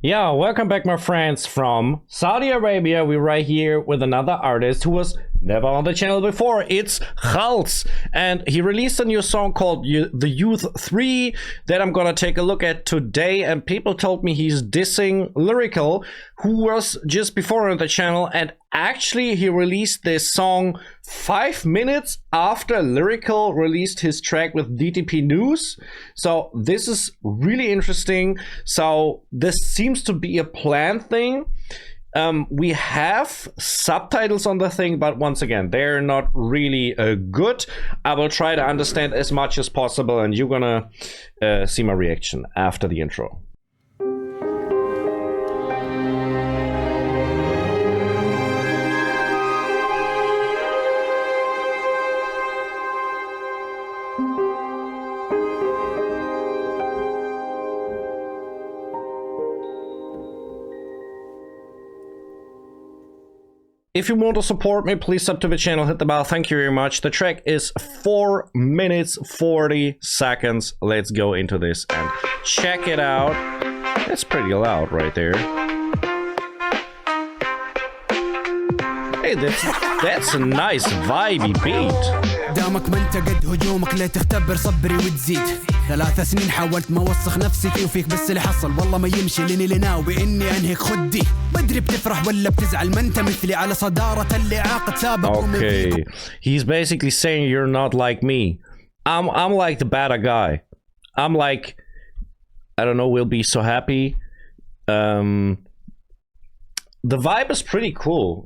Yeah, welcome back, my friends, from Saudi Arabia. We're right here with another artist who was never on the channel before. It's Khalz, and he released a new song called ذيوث 3 that I'm gonna take a look at today. And people told me he's dissing Lyrical, who was just before on the channel, and actually he released this song 5 minutes after Lyrical released his track with DTP News. So this is really interesting. So this seems to be a planned thing. We have subtitles on the thing, but once again, they're not really good. I will try to understand as much as possible, and you're gonna see my reaction after the intro. If you want to support me, please sub to the channel, hit the bell. Thank you very much. The track is 4 minutes 40 seconds. Let's go into this and check it out. It's pretty loud right there. Hey, that's a nice vibey beat. دامك ما انت قد هجومك لا تختبر صبري وتزيد 3 سنين حاولت ما اوسخ نفسي فيه وفيك بس اللي حصل والله ما يمشي لاني لناوي اني انهيك خدي بدري بتفرح ولا بتزعل ما انت مثلي على صدارة اللي عاقد سابق. Okay, he's basically saying you're not like me. I'm like the better guy. I'm like, I don't know, we'll be so happy. The vibe is pretty cool.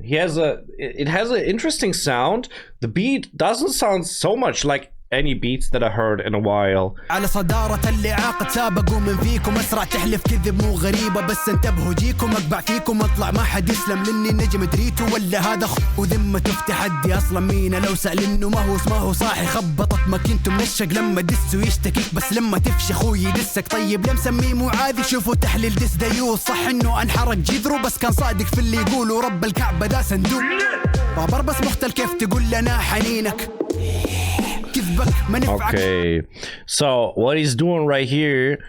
It has an interesting sound. The beat doesn't sound so much like any beats that I heard in a while. على صدارة اللي عاقد سابقوا من فيكم اسرع تحلف كذب مو غريبة بس انتبهوا جيكم اقبع فيكم اطلع ما حد يسلم لاني نجم دريتو ولا هذا وذمته في تحدي اصلا مين لو سأل انه ما هو صاحي خبطت ماكينته منشق لما دسه يشتكيك بس لما تفش اخوي يدسك طيب ليه مسميه مو عادي شوفوا تحليل دس ذيوث صح انه انحرق جذره بس كان صادق في اللي يقوله رب الكعبة ده صندوق بابر بس مختل كيف تقول لنا حنينك. Okay, so what he's doing right here,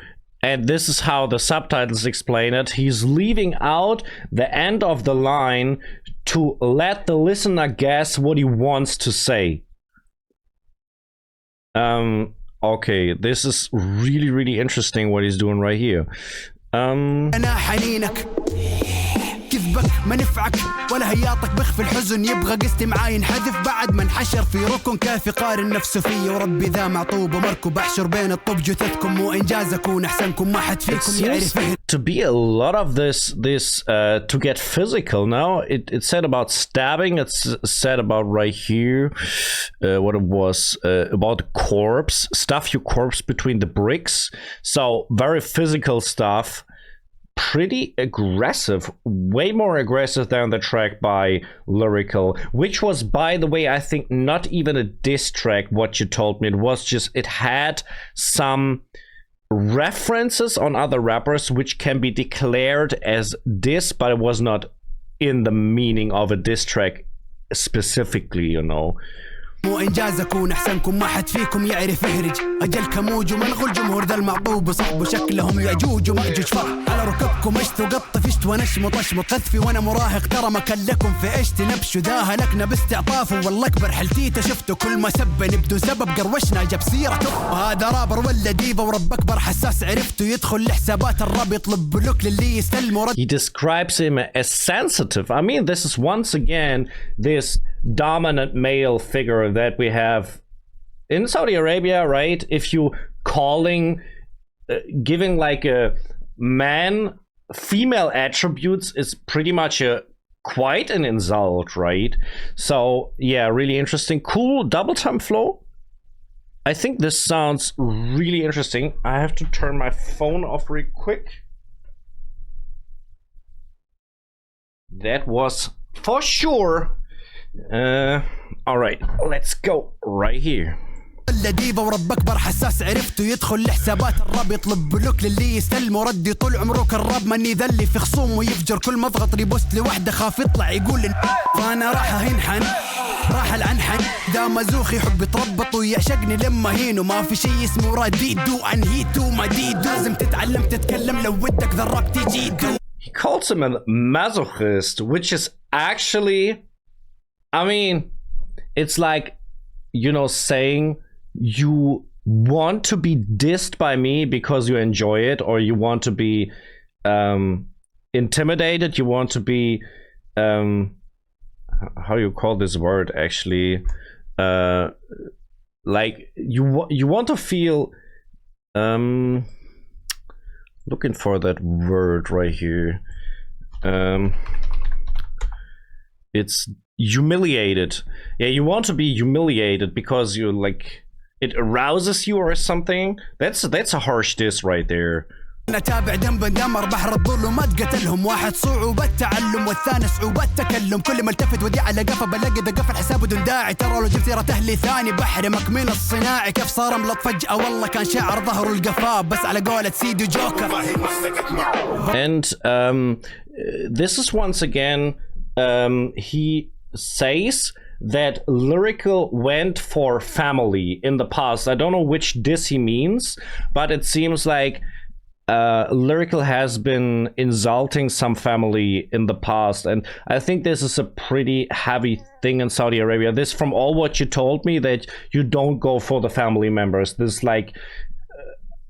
and this is how the subtitles explain it, he's leaving out the end of the line to let the listener guess what he wants to say. Okay, this is really interesting what he's doing right here. كذبك ما نفعك ولا هياطك بخفي الحزن يبغى قستي معاي ينحذف بعد ما انحشر في ركن كافي قارن نفسه فيه وربي ذا معطوب ومركب احشر بين الطب جثثكم مو انجاز اكون احسنكم ما حد فيكم يعرف. To be a lot of this to get physical now. It said about stabbing. It's said about right here what it was about corpse. Stuff your corpse between the bricks. So very physical stuff. Pretty aggressive, way more aggressive than the track by Lyrical, which was, by the way, I think not even a diss track. What you told me, it was just, it had some references on other rappers which can be declared as diss, but it was not in the meaning of a diss track specifically, you know. مو انجاز اكون احسنكم ما حد فيكم يعرف يهرج اجل كموج ومنغل جمهور ذا المعطوب بصحبه شكلهم ياجوج وماجوج فرح على ركبكم اشتوا قط فشت ونشمط اشمط قذفي وانا مراهق ترى ما كان لكم في ايش تنبشوا ذا هلكنا باستعطافه والله اكبر حلتيته شفته كل ما سبني بدون سبب قروشنا جاب سيرته وهذا رابر ولا ديفا ورب اكبر حساس عرفته يدخل لحسابات الراب يطلب بلوك للي يستلمه. He describes him as sensitive. I mean, this is once again this dominant male figure that we have in Saudi Arabia, right? If you calling giving like a man female attributes is pretty much quite an insult, right? So yeah, really interesting. Cool double time flow. I think this sounds really interesting. I have to turn my phone off real quick. That was for sure. All right, let's go right here. ديفا ورب اكبر حساس عرفته يدخل لحسابات الراب يطلب بلوك للي يستلمه ردي طول عمره كالراب ماني ذلي في خصوم ويفجر كل ما اضغط ريبوست لوحده خاف يطلع يقول فانا راح انحن راحل عن حن ذا مزوخ يحب يتربط ويعشقني لما هينو ما في شي اسمه رديدو انهيتو مديدو لازم تتعلم تتكلم لو ودك ذا الراب تجيدو. He calls him a masochist, which is actually, I mean, it's like, you know, saying you want to be dissed by me because you enjoy it, or you want to be intimidated, you want to be how you call this word actually, like you want to feel looking for that word right here, it's humiliated. Yeah, you want to be humiliated because you like it arouses you or something. That's a harsh diss right there. نتابع دم بدمر بحر الظلمات قتلهم واحد صعوبة التعلم والثاني صعوبة التكلم كل ما التفت ودي على قفا بلاقي ذا قفل حساب بدون داعي ترى لو جبت سيرة أهلي ثاني بحرمك من الصناعي كيف صار ملط فجأة والله كان شاعر ظهره القفا بس على قولة سيدي جوكر. And this is once again he says that Lyrical went for family in the past. I don't know which diss he means, but it seems like Lyrical has been insulting some family in the past, and I think this is a pretty heavy thing in Saudi Arabia. This, from all what you told me, that you don't go for the family members. This is like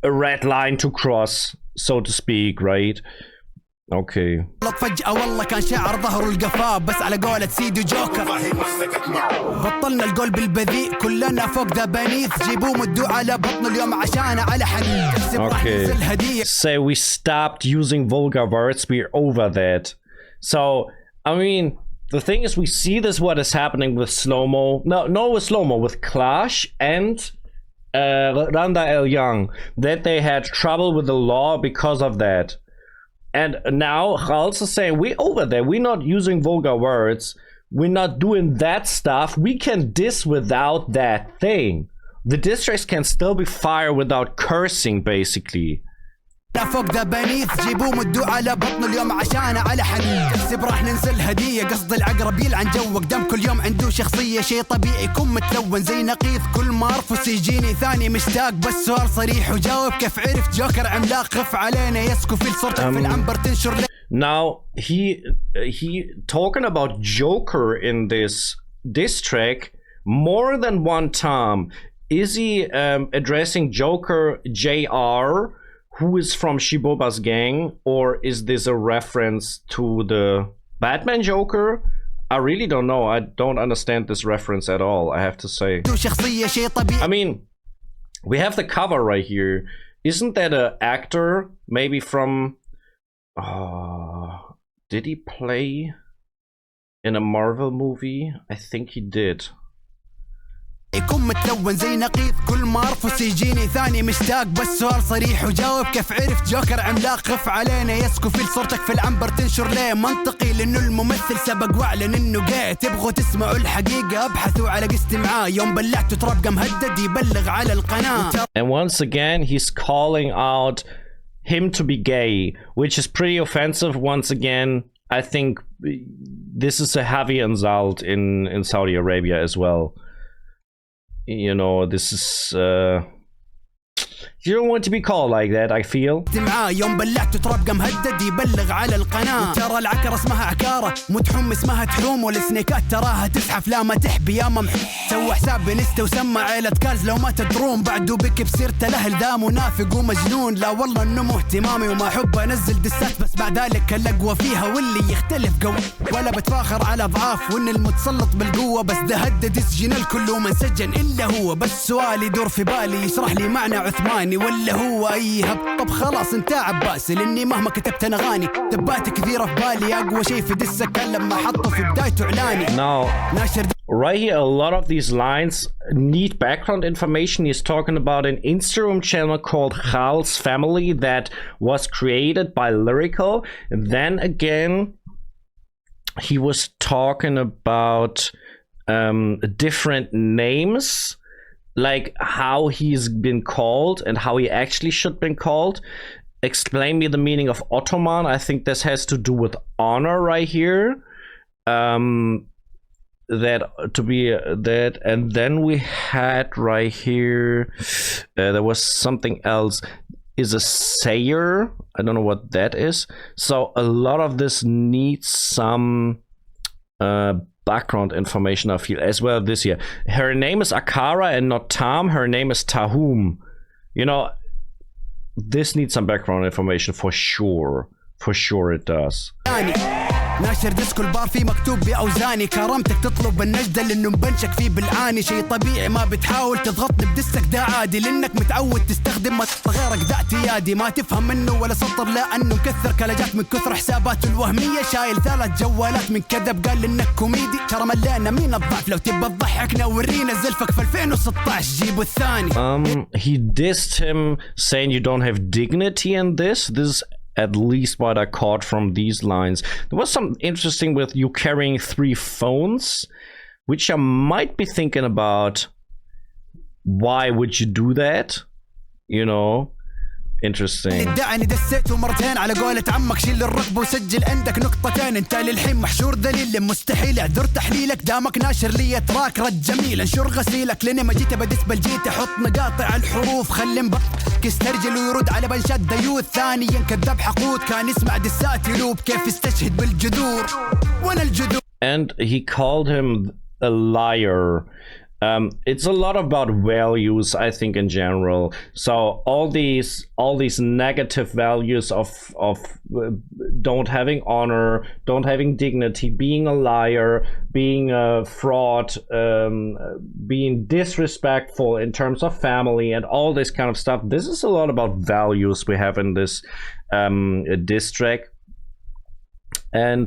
a red line to cross, so to speak, right? Okay. فجأة والله كان شاعر ظهره القفا بس على قولة سيدي جوكر بطلنا القول بالبذيء كلنا فوق ذا بنيث جيبوه مدوا على بطنه اليوم عشان على حديث راح ننزل هدية. Say we stopped using vulgar words, we're over that. So I mean the thing is, we see this what is happening with slow-mo, no with slow-mo, with Clash and Randa El Young, that they had trouble with the law because of that. And now Khalz is saying, we're over there. We're not using vulgar words. We're not doing that stuff. We can diss without that thing. The diss tracks can still be fired without cursing, basically. فوق ذا بنيث جيبوه مدوا على بطنه اليوم عشان على حديث راح ننزل هدية قصد العقرب يلعن جوك دم كل يوم عنده شخصية شي طبيعي يكون متلون زي نقيض كل ما أرفس يجيني ثاني مشتاق بس سؤال صريح وجاوب كيف عرفت جوكر عملاق خف علينا يسكو في صورتك في العنبر تنشر. Now he talking about Joker in this diss track more than one time. Is he addressing Joker JR, who is from Shiboba's gang, or is this a reference to the Batman Joker? I really don't know. I don't understand this reference at all, I have to say. I mean, we have the cover right here. Isn't that an actor maybe from did he play in a Marvel movie? I think he did. يكون متلون زي نقيض كل ما أرفس يجيني ثاني مشتاق بس سؤال صريح وجاوب كيف عرفت جوكر عملاق خف علينا يسكو في صورتك في العنبر تنشر ليه منطقي لأنه الممثل سبق واعلن إنه جاي تبغوا تسمعوا الحقيقة ابحثوا على قست معاه يوم بلعتوا ترابقة مهدد يبلغ على القناة. And once again he's calling out him to be gay, which is pretty offensive. Once again, I think this is a heavy insult in Saudi Arabia as well. You know, this is you don't want to be called like that, I feel. يوم بلعت ترابقة مهدد يبلغ على القناة ترى العكرة اسمها عكارة متحوم اسمها تحوم والسنيكات تراها تزحف لا ما تحبي يا ممح سوى حساب بنستا وسمى عيلة كالز لو ما تدرون بعده بك بسيرته الأهل ذا منافق ومجنون لا والله انه مو اهتمامي وما احب انزل دسات بس بعد ذلك الأقوى فيها واللي يختلف قوي ولا بتفاخر على ضعاف وان المتسلط بالقوة بس ده هدد يسجن الكل ومن سجن إلا هو بس سؤال يدور في بالي يشرح لي معنى عثماني ولا هو أي هب طب خلاص انت عباسي لاني مهما كتبت انا غاني دبات كثيرة في بالي اقوى شيء في دسك لما حطه في بدايته اعلاني. Now right here a lot of these lines need background information. He's talking about an Instagram channel called Khalz Family that was created by Lyrical. And then again he was talking about different names, like how he's been called and how he actually should been called. Explain me the meaning of Ottoman. I think this has to do with honor right here. that to be that, and then we had right here there was something else, is a sayer. I don't know what that is. So a lot of this needs some background information, I feel, as well this year. Her name is Akara and not Tam. Her name is Tahum. You know, this needs some background information for sure. For sure it does. ناشر ديسكو البار فيه مكتوب بأوزاني كرامتك تطلب النجدة لأنه مبنشك فيه بالعاني شيء طبيعي ما بتحاول تضغطني بدسك ده عادي لأنك متعود تستخدم غيرك ده اعتيادي ما تفهم منه ولا سطر لأنه مكثر كلاجات من كثر حساباته الوهمية شايل 3 جوالات من كذب قال إنك كوميدي ترى ملينا مين الضعف لو تبى تضحكنا ورينا زلفك في 2016 جيبوا الثاني. He dissed him saying you don't have dignity in this. This is at least what I caught from these lines. There was something interesting with you carrying 3 phones, which I might be thinking about. Why would you do that? You know, interesting. ادعني دسيته مرتين على قولة عمك شيل الركب وسجل عندك نقطتين انت للحين محشور دليل مستحيل اعذر تحليلك دامك ناشر لي تراك رد جميل انشر غسيلك لين ما جيت بدس بالجيت احط مقاطع الحروف خلي مبك يسترجل ويرد على بنشات ذيوث ثانيا كذاب حقود كان يسمع دسات يلوب كيف يستشهد بالجذور وانا الجذور. And he called him a liar. It's a lot about values, I think, in general. So all these negative values of don't having honor, don't having dignity, being a liar, being a fraud, being disrespectful in terms of family, and all this kind of stuff. This is a lot about values we have in this diss track. And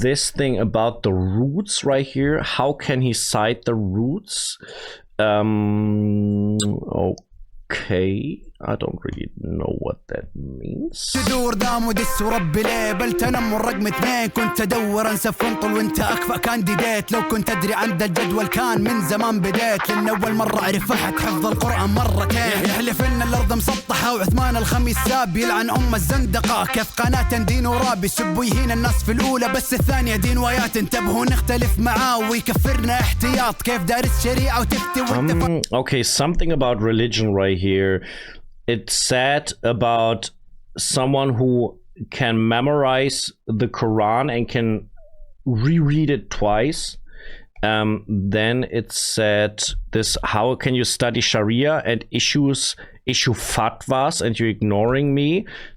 this thing about the roots right here, how can he cite the roots? Okay, I don't really know what that means. تدور دام ودس وربي ليبل تنمر رقم 2 كنت ادور انسى فنطل وانت اكفأ كانديديت لو كنت ادري عند الجدول كان من زمان بديت لان اول مره اعرف احد حفظ القران مرتين يحلف ان الارض مسطحه وعثمان الخميس ساب يلعن ام الزندقه كيف قناه دين ورابي سبوا يهين الناس في الاولى بس الثانيه دين ويات انتبهوا نختلف معاه ويكفرنا احتياط كيف دارس شريعه وتفتي وانت Okay, something about religion right here. It's sad about someone who can memorize the Quran and can reread it twice. Then it said this: how can you study Sharia and issue fatwas and you're ignoring me?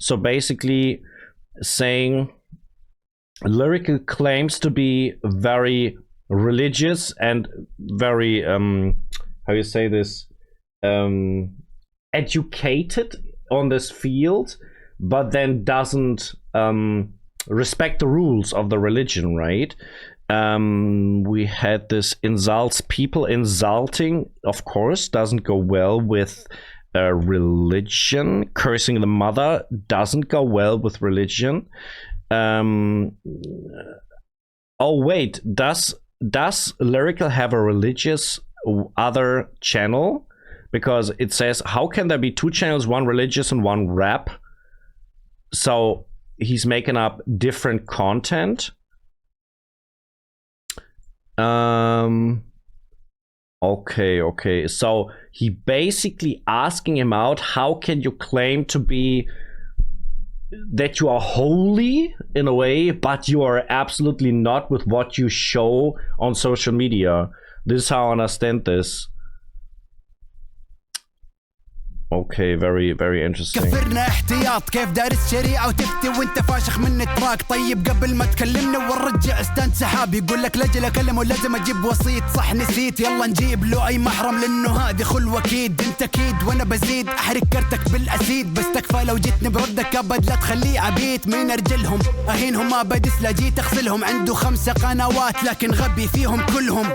So basically saying Lyrical claims to be very religious and very how you say this, educated on this field, but then doesn't respect the rules of the religion, right? We had this insults people. Insulting, of course, doesn't go well with religion. Cursing the mother doesn't go well with religion. Oh wait, does Lyrical have a religious other channel? Because it says, how can there be 2 channels, one religious and one rap? So he's making up different content. Okay. So he basically asking him out, how can you claim to be that you are holy in a way, but you are absolutely not with what you show on social media? This is how I understand this. Okay, very interesting. كفرنا احتياط كيف دارس شريعة وتفتي وانت فاشخ من التراك طيب قبل ما تكلمنا ونرجع استان سحاب يقول لك لجل اكلم ولازم اجيب وسيط صح نسيت يلا نجيب له اي محرم لانه هذه خلوة اكيد انت اكيد وانا بزيد احرق كرتك بالاسيد بس تكفى لو جيتني بردك ابد لا تخليه عبيد من ارجلهم اهينهم ما بدس لا جيت اغسلهم عنده 5 قنوات لكن غبي فيهم كلهم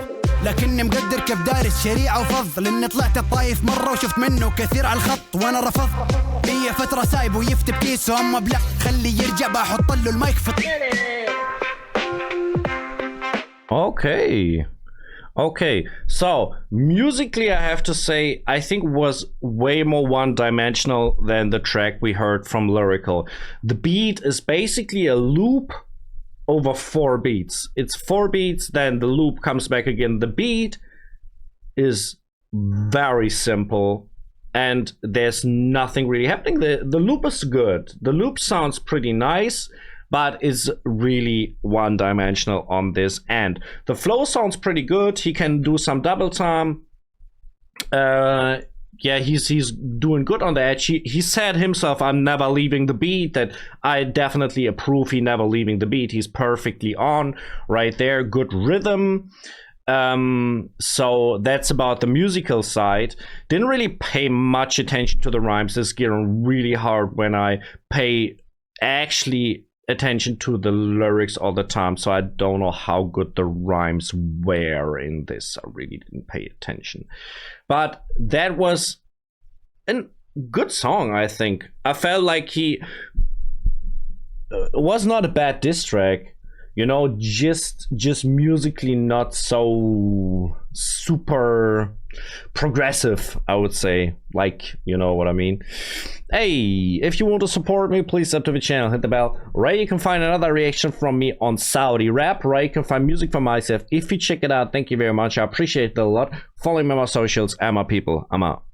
لكني مقدر كيف دارس شريعة وفضل لأني طلعت الطايف مرة وشفت منه كثير على الخط وأنا رفضت هي فترة سايبه ويفتي بكيسه أما بلا خلي يرجع بحط له المايك في Okay, so musically I have to say I think was way more one-dimensional than the track we heard from Lyrical. The beat is basically a loop over 4 beats. It's 4 beats, then the loop comes back again. The beat is very simple, and there's nothing really happening. The loop is good. The loop sounds pretty nice, but is really one-dimensional on this end. The flow sounds pretty good. He can do some double time. Yeah, he's doing good on the edge. He said himself, I'm never leaving the beat. That I definitely approve. He never leaving the beat. He's perfectly on right there. Good rhythm. So that's about the musical side. Didn't really pay much attention to the rhymes. This is getting really hard when I pay actually attention to the lyrics all the time, so I don't know how good the rhymes were in this. I really didn't pay attention, but that was a good song. I think I felt like he was not a bad diss track, you know, just musically not so super progressive, I would say, like, you know what I mean. Hey, if you want to support me, please sub to the channel, hit the bell. Right, you can find another reaction from me on Saudi rap. Right, you can find music from myself. If you check it out, thank you very much. I appreciate it a lot. Follow me on my socials and my people. I'm out.